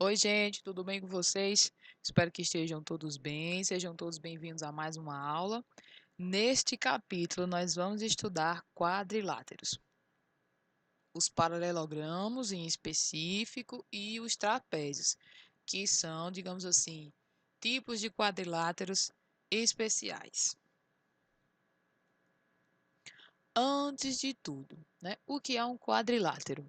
Oi, gente, tudo bem com vocês? Espero que estejam todos bem. Sejam todos bem-vindos a mais uma aula. Neste capítulo, nós vamos estudar quadriláteros, os paralelogramos em específico e os trapézios, que são, digamos assim, tipos de quadriláteros especiais. Antes de tudo, né, o que é um quadrilátero?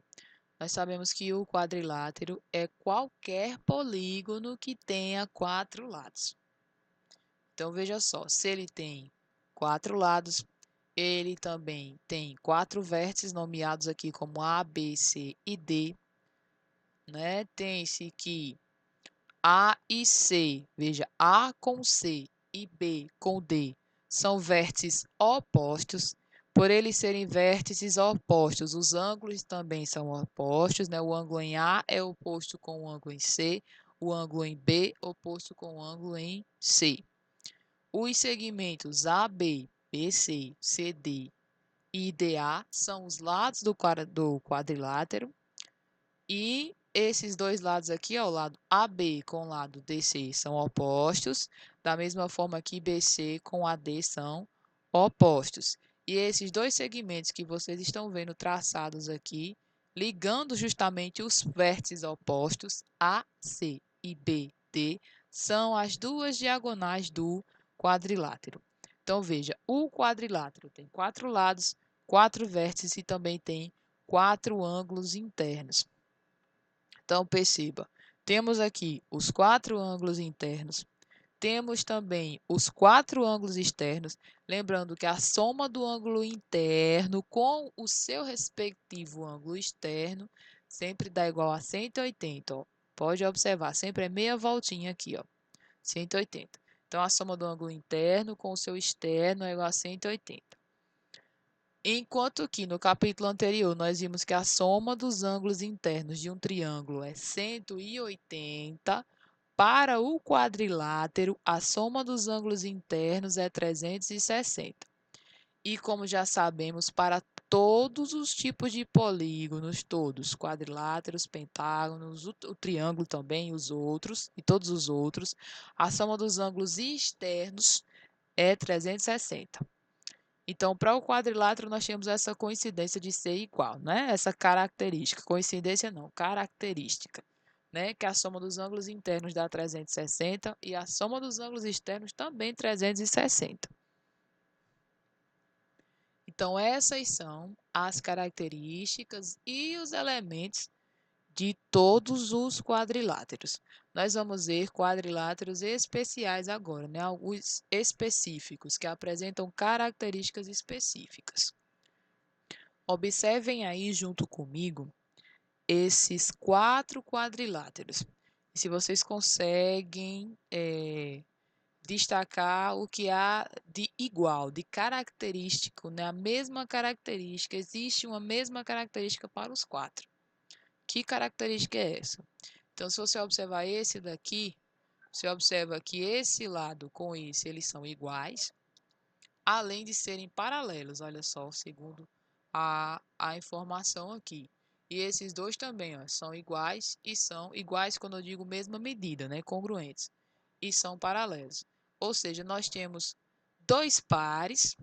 Nós sabemos que o quadrilátero é qualquer polígono que tenha quatro lados. Então, veja só, se ele tem quatro lados, ele também tem quatro vértices nomeados aqui como A, B, C e D, né? Tem-se que A e C, veja, A com C e B com D, são vértices opostos. Por eles serem vértices opostos, os ângulos também são opostos, né? O ângulo em A é oposto com o ângulo em C, o ângulo em B oposto com o ângulo em C. Os segmentos AB, BC, CD e DA são os lados do quadrilátero e esses dois lados aqui, ó, o lado AB com o lado DC são opostos, da mesma forma que BC com AD são opostos. E esses dois segmentos que vocês estão vendo traçados aqui, ligando justamente os vértices opostos AC e BD, são as duas diagonais do quadrilátero. Então, veja, o quadrilátero tem quatro lados, quatro vértices e também tem quatro ângulos internos. Então, perceba, temos aqui os quatro ângulos internos, temos também os quatro ângulos externos, lembrando que a soma do ângulo interno com o seu respectivo ângulo externo sempre dá igual a 180, ó. Pode observar, sempre é meia voltinha aqui, ó, 180. Então, a soma do ângulo interno com o seu externo é igual a 180. Enquanto que no capítulo anterior nós vimos que a soma dos ângulos internos de um triângulo é 180, para o quadrilátero a soma dos ângulos internos é 360. E como já sabemos, para todos os tipos de polígonos, todos, quadriláteros, pentágonos, o triângulo também, os outros e todos os outros, a soma dos ângulos externos é 360. Então, para o quadrilátero, nós temos essa coincidência de ser igual, né? Essa característica. Coincidência não, característica, né? Que a soma dos ângulos internos dá 360 e a soma dos ângulos externos também 360. Então, essas são as características e os elementos de todos os quadriláteros. Nós vamos ver quadriláteros especiais agora, né? Alguns específicos que apresentam características específicas. Observem aí junto comigo esses quatro quadriláteros. Se vocês conseguem destacar o que há de igual, de característico, né? A mesma característica, existe uma mesma característica para os quatro. Que característica é essa? Então, se você observar esse daqui, você observa que esse lado com esse, eles são iguais, além de serem paralelos, olha só, segundo a informação aqui. E esses dois também, ó, são iguais e são iguais quando eu digo mesma medida, né, congruentes, e são paralelos. Ou seja, nós temos dois pares,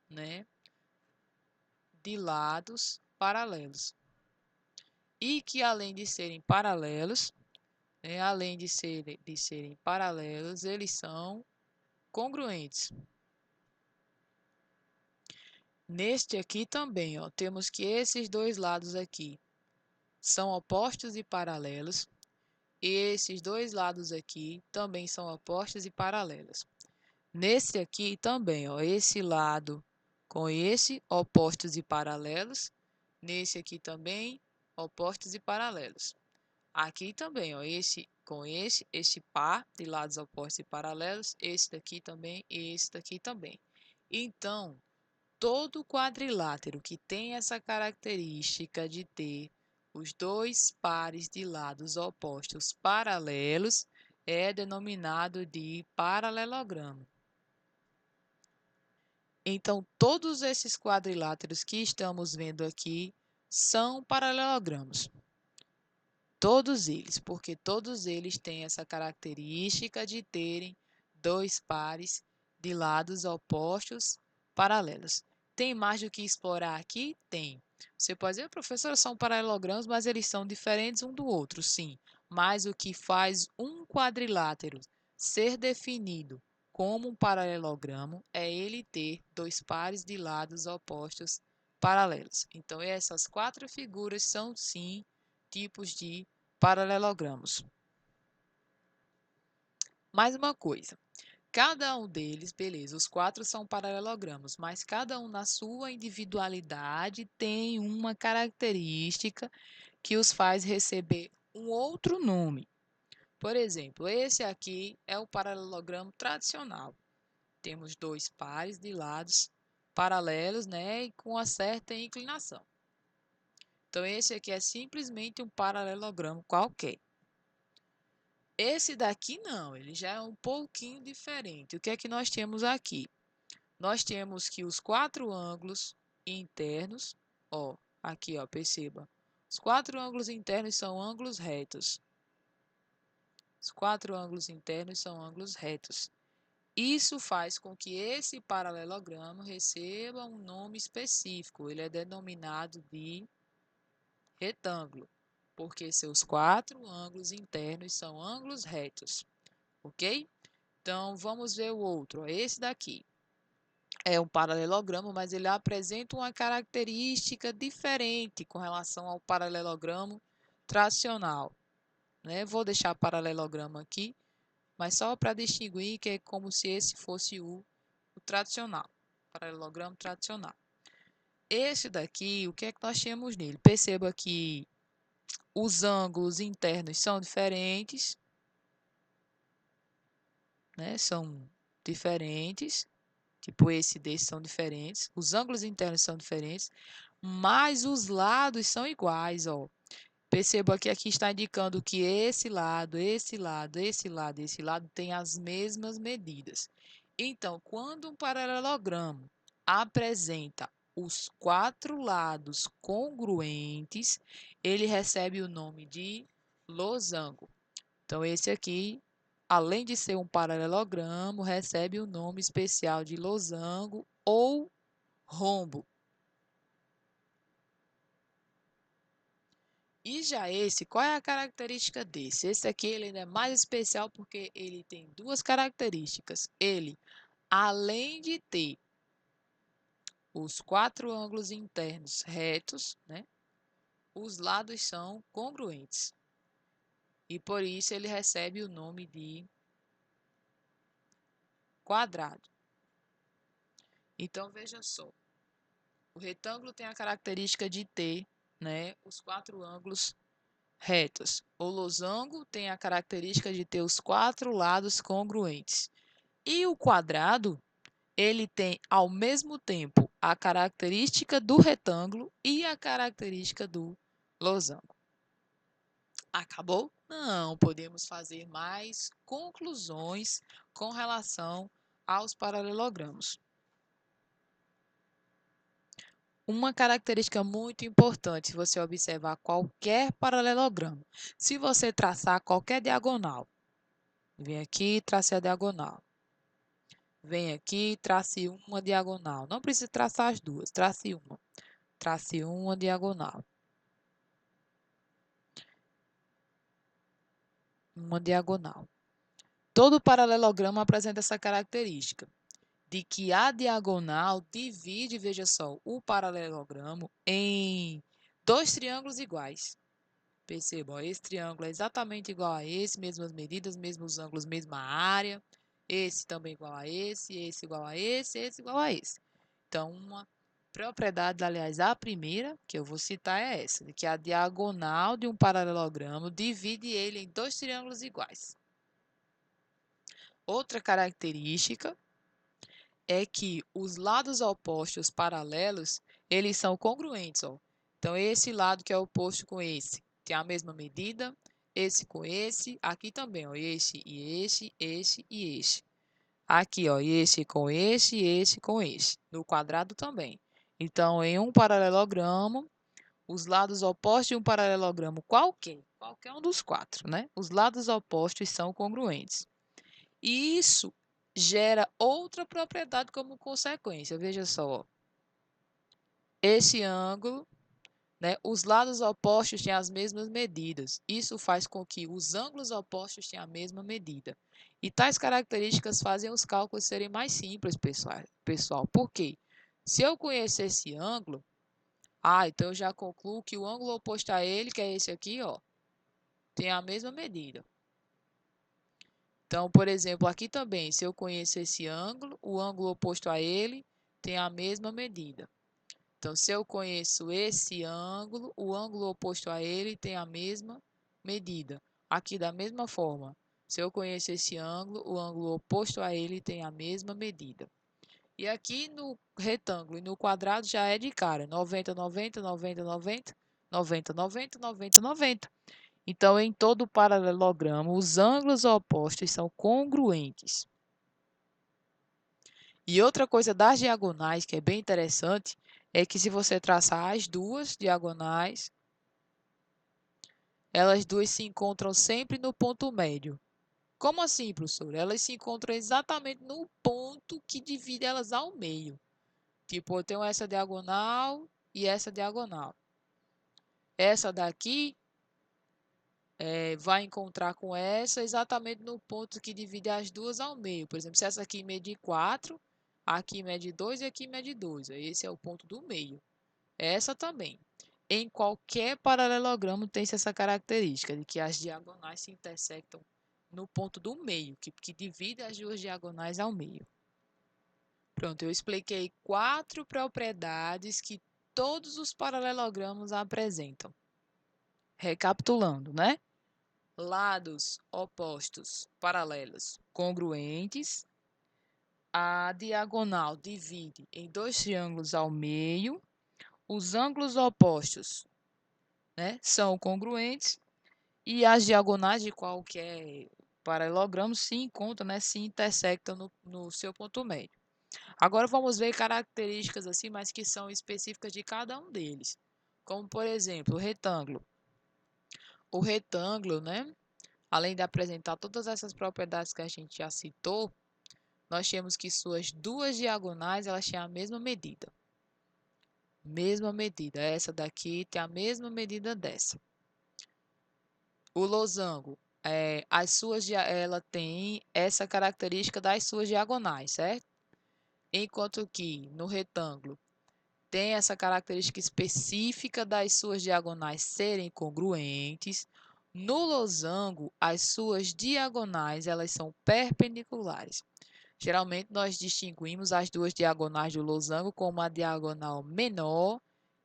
né, de lados paralelos. E que além de serem paralelos, né, além de serem paralelos, eles são congruentes. Neste aqui também, ó, temos que esses dois lados aqui são opostos e paralelos. E esses dois lados aqui também são opostos e paralelos. Nesse aqui também, ó, esse lado com esse, opostos e paralelos. Nesse aqui também, opostos e paralelos. Aqui também, ó, esse com esse par de lados opostos e paralelos. Esse daqui também e esse daqui também. Então, todo quadrilátero que tem essa característica de ter os dois pares de lados opostos paralelos é denominado de paralelogramo. Então, todos esses quadriláteros que estamos vendo aqui são paralelogramos. Todos eles, porque todos eles têm essa característica de terem dois pares de lados opostos paralelos. Tem mais do que explorar aqui? Tem. Você pode dizer, professor, são paralelogramos, mas eles são diferentes um do outro, sim. Mas o que faz um quadrilátero ser definido como um paralelogramo é ele ter dois pares de lados opostos paralelos. Então, essas quatro figuras são, sim, tipos de paralelogramos. Mais uma coisa, cada um deles, beleza, os quatro são paralelogramos, mas cada um na sua individualidade tem uma característica que os faz receber um outro nome. Por exemplo, esse aqui é o paralelogramo tradicional. Temos dois pares de lados paralelos, né, e com uma certa inclinação. Então, esse aqui é simplesmente um paralelogramo qualquer. Esse daqui não, ele já é um pouquinho diferente. O que é que nós temos aqui? Nós temos que os quatro ângulos internos, ó, aqui, ó, perceba. Os quatro ângulos internos são ângulos retos. Os quatro ângulos internos são ângulos retos. Isso faz com que esse paralelogramo receba um nome específico. Ele é denominado de retângulo, porque seus quatro ângulos internos são ângulos retos, ok? Então, vamos ver o outro. Esse daqui é um paralelogramo, mas ele apresenta uma característica diferente com relação ao paralelogramo tradicional, né? Vou deixar paralelogramo aqui, mas só para distinguir que é como se esse fosse o tradicional, paralelogramo tradicional. Esse daqui, o que é que nós temos nele? Perceba que os ângulos internos são diferentes, né? São diferentes. Tipo, esse desse são diferentes. Os ângulos internos são diferentes, mas os lados são iguais, ó. Perceba que aqui está indicando que esse lado, esse lado, esse lado, esse lado tem as mesmas medidas. Então, quando um paralelogramo apresenta os quatro lados congruentes, ele recebe o nome de losango. Então, esse aqui, além de ser um paralelogramo, recebe o nome especial de losango ou rombo. E já esse, qual é a característica desse? Esse aqui ele ainda é mais especial porque ele tem duas características. Ele, além de ter os quatro ângulos internos retos, né, os lados são congruentes. E por isso ele recebe o nome de quadrado. Então veja só, o retângulo tem a característica de ter, né, os quatro ângulos retos. O losango tem a característica de ter os quatro lados congruentes. E o quadrado, ele tem ao mesmo tempo a característica do retângulo e a característica do losango. Acabou? Não, podemos fazer mais conclusões com relação aos paralelogramos. Uma característica muito importante se você observar qualquer paralelogramo. Se você traçar qualquer diagonal, vem aqui e trace a diagonal. Vem aqui e trace uma diagonal. Não precisa traçar as duas, trace uma. Trace uma diagonal. Uma diagonal. Todo paralelogramo apresenta essa característica de que a diagonal divide, veja só, o paralelogramo em dois triângulos iguais. Perceba, ó, esse triângulo é exatamente igual a esse, mesmas medidas, mesmos ângulos, mesma área. Esse também igual a esse igual a esse igual a esse. Então, uma propriedade, aliás, a primeira que eu vou citar é essa, de que a diagonal de um paralelogramo divide ele em dois triângulos iguais. Outra característica é que os lados opostos paralelos, eles são congruentes, ó. Então, esse lado que é oposto com esse, tem a mesma medida, esse com esse, aqui também, ó, esse e esse e esse. Aqui, ó, esse com esse com esse. No quadrado também. Então, em um paralelogramo, os lados opostos de um paralelogramo qualquer um dos quatro, né? Os lados opostos são congruentes. E isso gera outra propriedade como consequência. Veja só, esse ângulo, né, os lados opostos têm as mesmas medidas. Isso faz com que os ângulos opostos tenham a mesma medida. E tais características fazem os cálculos serem mais simples, pessoal. Por quê? Se eu conhecer esse ângulo, então eu já concluo que o ângulo oposto a ele, que é esse aqui, ó, tem a mesma medida. Então, por exemplo, aqui também, se eu conheço esse ângulo, o ângulo oposto a ele tem a mesma medida. Então, se eu conheço esse ângulo, o ângulo oposto a ele tem a mesma medida. Aqui, da mesma forma, se eu conheço esse ângulo, o ângulo oposto a ele tem a mesma medida. E aqui no retângulo e no quadrado já é de cara, 90, 90, 90, 90, 90, 90, 90, 90. Então, em todo paralelogramo, os ângulos opostos são congruentes. E outra coisa das diagonais, que é bem interessante, é que se você traçar as duas diagonais, elas duas se encontram sempre no ponto médio. Como assim, professor? Elas se encontram exatamente no ponto que divide elas ao meio. Tipo, eu tenho essa diagonal e essa diagonal. Essa daqui vai encontrar com essa exatamente no ponto que divide as duas ao meio. Por exemplo, se essa aqui mede 4, aqui mede 2 e aqui mede 2. Esse é o ponto do meio. Essa também. Em qualquer paralelogramo tem essa característica de que as diagonais se intersectam no ponto do meio, que divide as duas diagonais ao meio. Pronto, eu expliquei 4 propriedades que todos os paralelogramos apresentam. Recapitulando, né? Lados opostos paralelos congruentes. A diagonal divide em dois triângulos ao meio. Os ângulos opostos, né, são congruentes. E as diagonais de qualquer paralelogramo se encontram, né, se intersectam no seu ponto médio. Agora vamos ver características assim, mas que são específicas de cada um deles. Como, por exemplo, o retângulo. O retângulo, né, além de apresentar todas essas propriedades que a gente já citou, nós temos que suas duas diagonais elas têm a mesma medida. Mesma medida. Essa daqui tem a mesma medida dessa. O losango, ela tem essa característica das suas diagonais, certo? Enquanto que no retângulo tem essa característica específica das suas diagonais serem congruentes. No losango, as suas diagonais elas são perpendiculares. Geralmente, nós distinguimos as duas diagonais do losango como a diagonal menor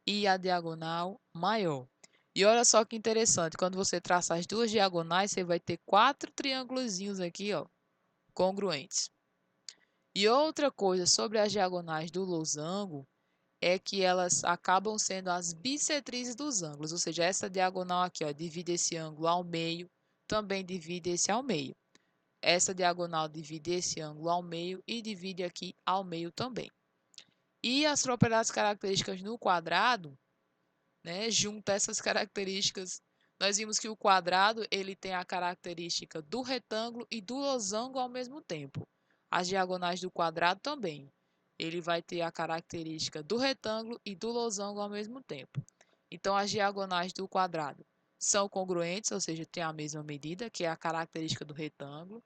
e a diagonal maior. E olha só que interessante, quando você traça as duas diagonais, você vai ter 4 triângulozinhos aqui, ó, congruentes. E outra coisa sobre as diagonais do losango é que elas acabam sendo as bissetrizes dos ângulos, ou seja, essa diagonal aqui, ó, divide esse ângulo ao meio, também divide esse ao meio. Essa diagonal divide esse ângulo ao meio e divide aqui ao meio também. E as propriedades características no quadrado, né, junta essas características. Nós vimos que o quadrado ele tem a característica do retângulo e do losango ao mesmo tempo. As diagonais do quadrado também. Ele vai ter a característica do retângulo e do losango ao mesmo tempo. Então, as diagonais do quadrado são congruentes, ou seja, têm a mesma medida, que é a característica do retângulo.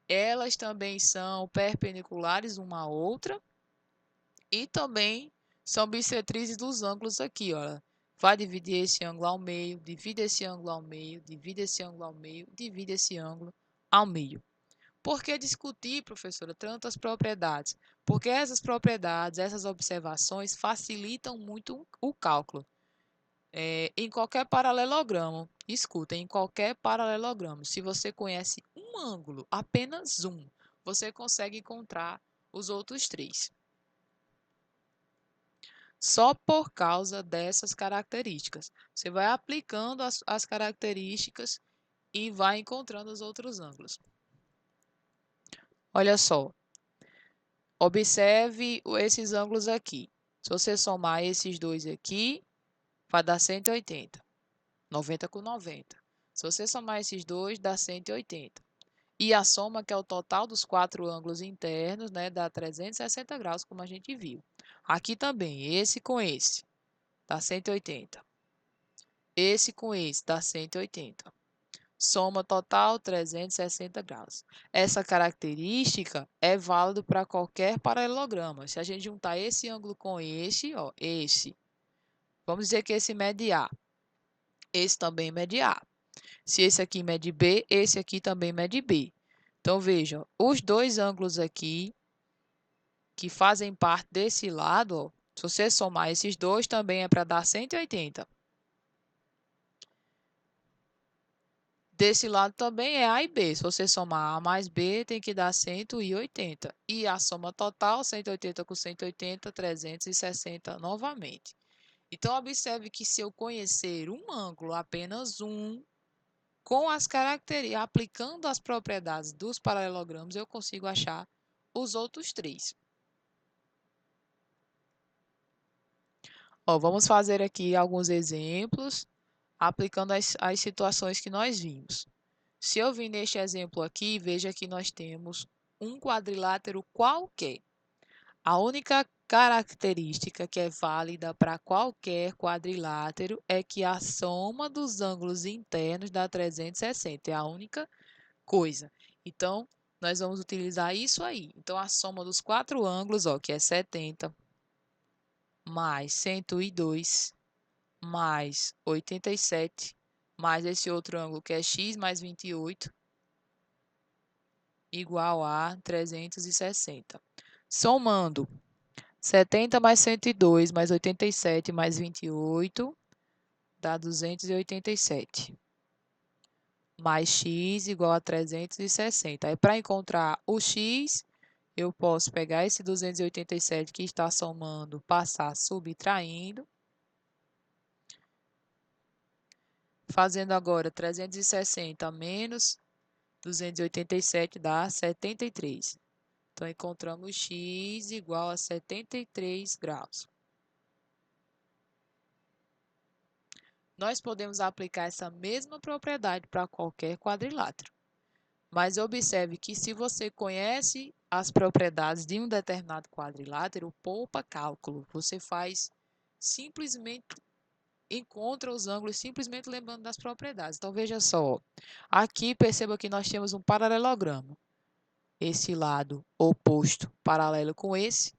Elas também são perpendiculares uma à outra e também são bissetrizes dos ângulos aqui, ó. Vai dividir esse ângulo ao meio, divide esse ângulo ao meio, divide esse ângulo ao meio, divide esse ângulo ao meio. Por que discutir, professora, tantas propriedades? Porque essas propriedades, essas observações facilitam muito o cálculo. Em qualquer paralelogramo, escuta, em qualquer paralelogramo, se você conhece um ângulo, apenas um, você consegue encontrar os outros três. Só por causa dessas características. Você vai aplicando as características e vai encontrando os outros ângulos. Olha só, observe esses ângulos aqui. Se você somar esses dois aqui, vai dar 180. 90 com 90. Se você somar esses dois, dá 180. E a soma, que é o total dos quatro ângulos internos, né, dá 360 graus, como a gente viu. Aqui também, esse com esse, dá 180. Esse com esse, dá 180. Soma total 360 graus. Essa característica é válida para qualquer paralelograma. Se a gente juntar esse ângulo com esse, ó, esse, vamos dizer que esse mede A. Esse também mede A. Se esse aqui mede B, esse aqui também mede B. Então, vejam, os dois ângulos aqui, que fazem parte desse lado, ó, se você somar esses dois, também é para dar 180. Desse lado também é A e B. Se você somar A mais B, tem que dar 180. E a soma total, 180 com 180, 360 novamente. Então, observe que se eu conhecer um ângulo, apenas um, com as características, aplicando as propriedades dos paralelogramas, eu consigo achar os outros três. Ó, vamos fazer aqui alguns exemplos, aplicando as situações que nós vimos. Se eu vir neste exemplo aqui, veja que nós temos um quadrilátero qualquer. A única característica que é válida para qualquer quadrilátero é que a soma dos ângulos internos dá 360. É a única coisa. Então, nós vamos utilizar isso aí. Então, a soma dos quatro ângulos, ó, que é 70, mais 102, mais 87, mais esse outro ângulo que é x mais 28, igual a 360. Somando 70 mais 102 mais 87 mais 28 dá 287. Mais x igual a 360. Aí, para encontrar o x, eu posso pegar esse 287 que está somando, passar subtraindo. Fazendo agora 360 menos 287 dá 73. Então, encontramos x igual a 73 graus. Nós podemos aplicar essa mesma propriedade para qualquer quadrilátero. Mas observe que se você conhece as propriedades de um determinado quadrilátero, poupa cálculo. Você faz simplesmente, encontra os ângulos simplesmente lembrando das propriedades. Então, veja só. Aqui, perceba que nós temos um paralelogramo. Esse lado oposto paralelo com esse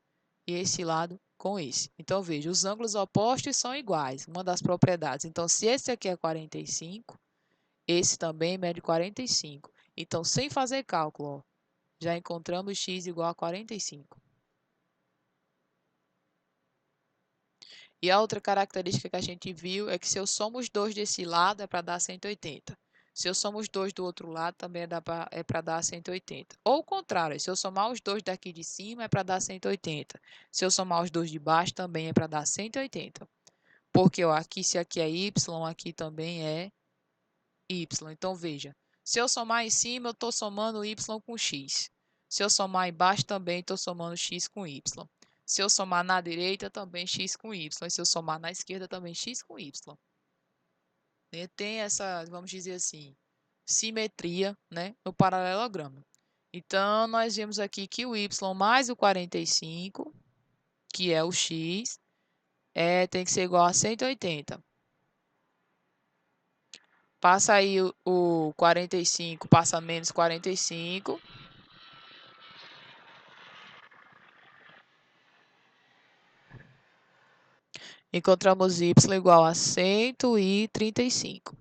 e esse lado com esse. Então, veja, os ângulos opostos são iguais, uma das propriedades. Então, se esse aqui é 45, esse também mede 45. Então, sem fazer cálculo, ó, já encontramos x igual a 45. E a outra característica que a gente viu é que se eu somo os dois desse lado, é para dar 180. Se eu somo os dois do outro lado, também é para dar 180. Ou o contrário, se eu somar os dois daqui de cima, é para dar 180. Se eu somar os dois de baixo, também é para dar 180. Porque ó, aqui, se aqui é y, aqui também é y. Então, veja, se eu somar em cima, eu estou somando y com x. Se eu somar embaixo, também estou somando x com y. Se eu somar na direita, também x com y. E se eu somar na esquerda, também x com y. Tem essa, vamos dizer assim, simetria, né, no paralelogramo. Então, nós vemos aqui que o y mais o 45, que é o x, tem que ser igual a 180. Passa aí o 45, passa menos 45. Encontramos y igual a 135.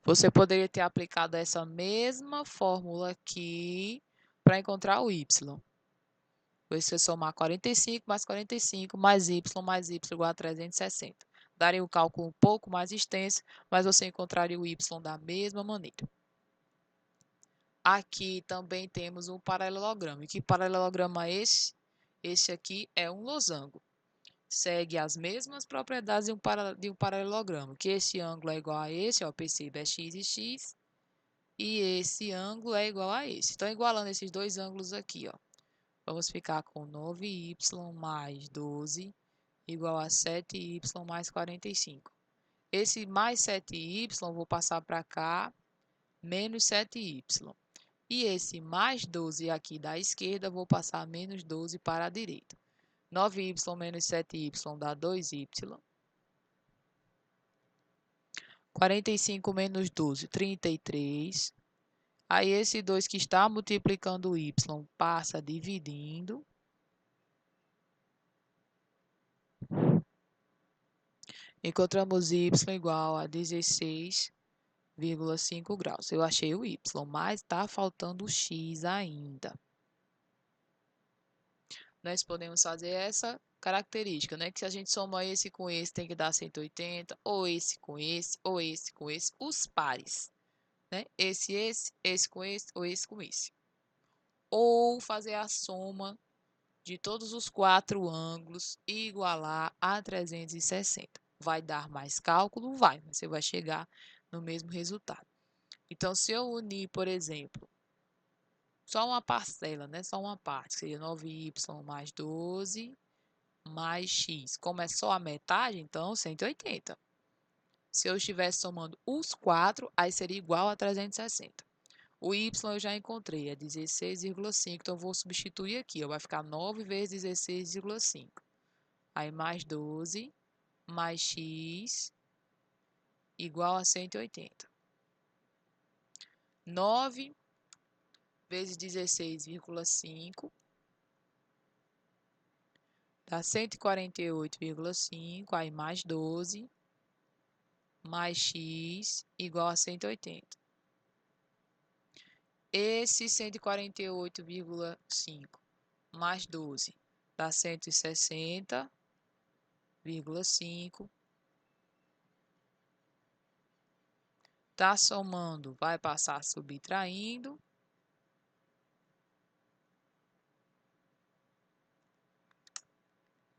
Você poderia ter aplicado essa mesma fórmula aqui para encontrar o y. Você somar 45 mais y igual a 360. Daria um cálculo um pouco mais extenso, mas você encontraria o y da mesma maneira. Aqui também temos um paralelogramo. E que paralelogramo é esse? Esse aqui é um losango. Segue as mesmas propriedades de um paralelogramo, que esse ângulo é igual a esse, ó, perceba, é x e x, e esse ângulo é igual a esse. Então, igualando esses dois ângulos aqui, ó, Vamos ficar com 9y mais 12 igual a 7y mais 45. Esse mais 7y, vou passar para cá, menos 7y. E esse mais 12 aqui da esquerda, vou passar menos 12 para a direita. 9y menos 7y dá 2y. 45 menos 12, 33. Aí esse 2 que está multiplicando o y passa dividindo. Encontramos y igual a 16,5 graus. Eu achei o y, mas está faltando o x ainda. Nós podemos fazer essa característica, né? Que se a gente soma esse com esse, tem que dar 180, ou esse com esse, ou esse com esse, os pares, né? Esse com esse, ou esse com esse. Ou fazer a soma de todos os 4 ângulos e igualar a 360. Vai dar mais cálculo? Vai, mas você vai chegar no mesmo resultado. Então, se eu unir, por exemplo, só uma parcela, né? Só uma parte, seria 9y mais 12 mais x. Como é só a metade, então 180. Se eu estivesse somando os 4, aí seria igual a 360. O y eu já encontrei, é 16,5, então eu vou substituir aqui, vai ficar 9 vezes 16,5. Aí mais 12 mais x igual a 180. 9 vezes 16,5 dá 148,5, aí mais 12 mais x igual a 180. Esse 148,5 mais 12 dá 160,5. Tá somando, vai passar subtraindo.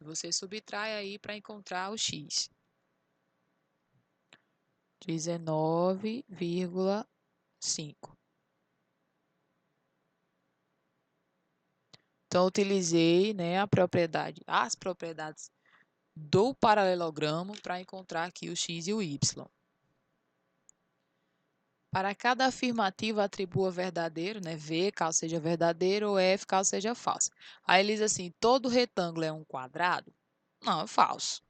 Você subtrai aí para encontrar o x. 19,5. Então, utilizei, né, as propriedades do paralelogramo para encontrar aqui o x e o y. Para cada afirmativa, atribua verdadeiro, né? V, caso seja verdadeiro, ou F, caso seja falso. Aí ele diz assim, todo retângulo é um quadrado? Não, é falso.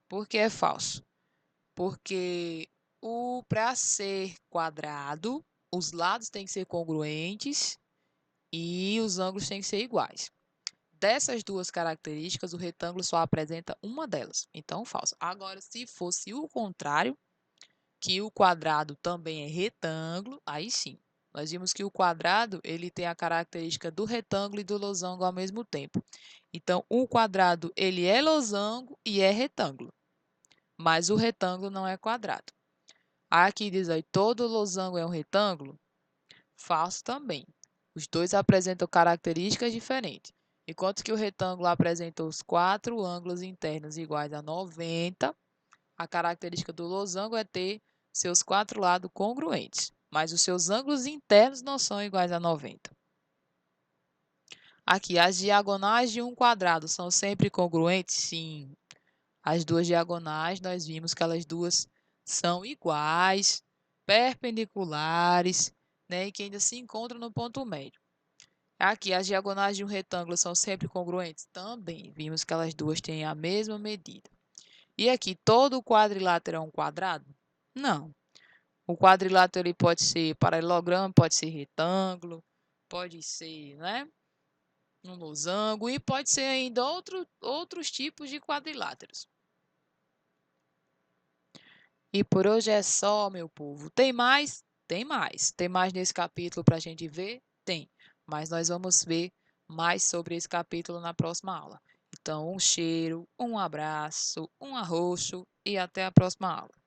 Por que é falso? Porque para ser quadrado, os lados têm que ser congruentes e os ângulos têm que ser iguais. Dessas duas características, o retângulo só apresenta uma delas. Então, falso. Agora, se fosse o contrário, que o quadrado também é retângulo, aí sim. Nós vimos que o quadrado ele tem a característica do retângulo e do losango ao mesmo tempo. Então, o quadrado ele é losango e é retângulo, mas o retângulo não é quadrado. Aqui diz aí, todo losango é um retângulo? Falso também. Os dois apresentam características diferentes. Enquanto que o retângulo apresenta os 4 ângulos internos iguais a 90, a característica do losango é ter seus 4 lados congruentes, mas os seus ângulos internos não são iguais a 90. Aqui, as diagonais de um quadrado são sempre congruentes? Sim. As duas diagonais, nós vimos que elas duas são iguais, perpendiculares, né, e que ainda se encontram no ponto médio. Aqui, as diagonais de um retângulo são sempre congruentes? Também. Vimos que elas duas têm a mesma medida. E aqui, todo quadrilátero é um quadrado? Não. O quadrilátero ele pode ser paralelogramo, pode ser retângulo, pode ser, né, um losango e pode ser ainda outros tipos de quadriláteros. E por hoje é só, meu povo. Tem mais? Tem mais. Tem mais nesse capítulo para a gente ver? Tem. Mas nós vamos ver mais sobre esse capítulo na próxima aula. Então, um cheiro, um abraço, um arroxo e até a próxima aula.